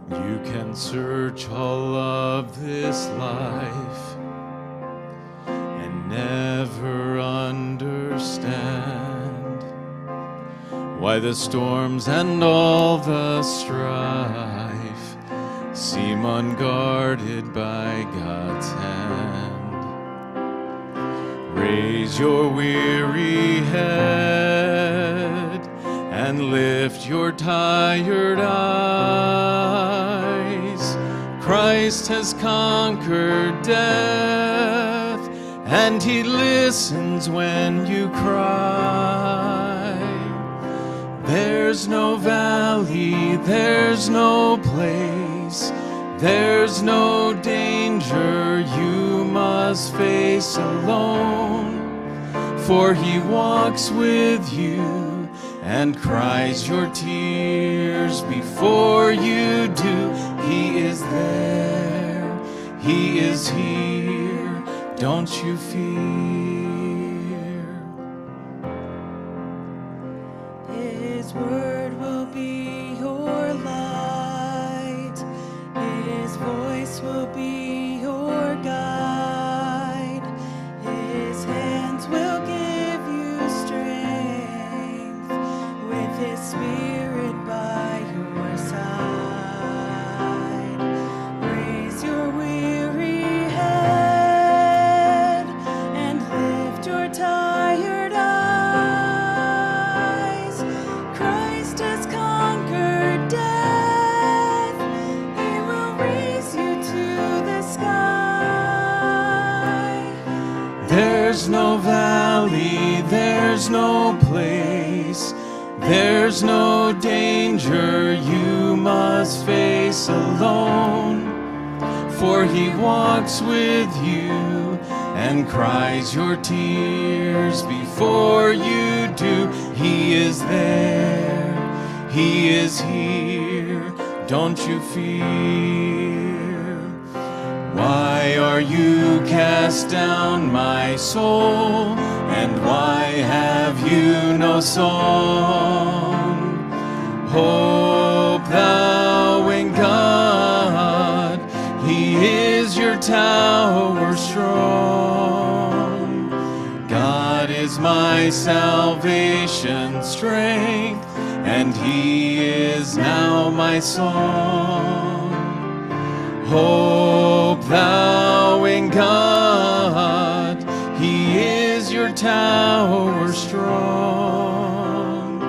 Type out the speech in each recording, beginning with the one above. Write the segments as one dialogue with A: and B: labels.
A: You can search all of this life and never understand why the storms and all the strife seem unguarded by God's hand. Raise your weary head and lift your tired eyes. Christ has conquered death, and he listens when you cry. There's no valley, there's no place, there's no danger you must face alone, for he walks with you and cries your tears before you do. He is there, he is here, don't you fear.
B: His word will be your light, his voice will be your guide, his hands will give you strength, with his spirit by your side. Raise your weary head and lift your tired eyes. Christ has conquered death, he will raise you to the sky.
A: There's no valley, there's no place, there's no danger you must face alone, for he walks with you and cries your tears before you do. He is there, he is here, don't you fear. Why are you cast down, my soul, and why have you no song? Hope thou in God, he is your tower strong. God is my salvation strength, and he is now my song. Hope thou in God, he is your tower strong.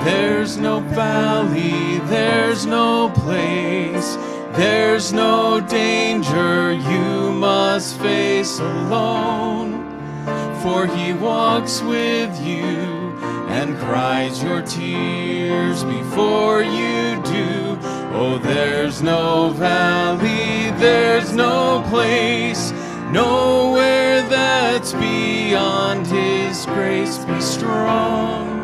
A: There's no valley, there's no place, there's no danger you must face alone, for he walks with you and cries your tears before you do. Oh, there's no valley, there's no place, nowhere that's beyond his grace. Be strong,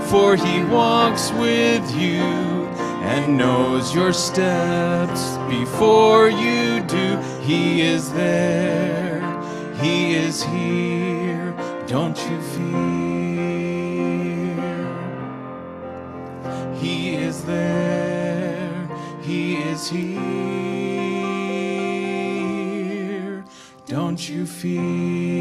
A: for he walks with you and knows your steps before you do. He is there, he is here, don't you fear. He is there, he is here, don't you fear.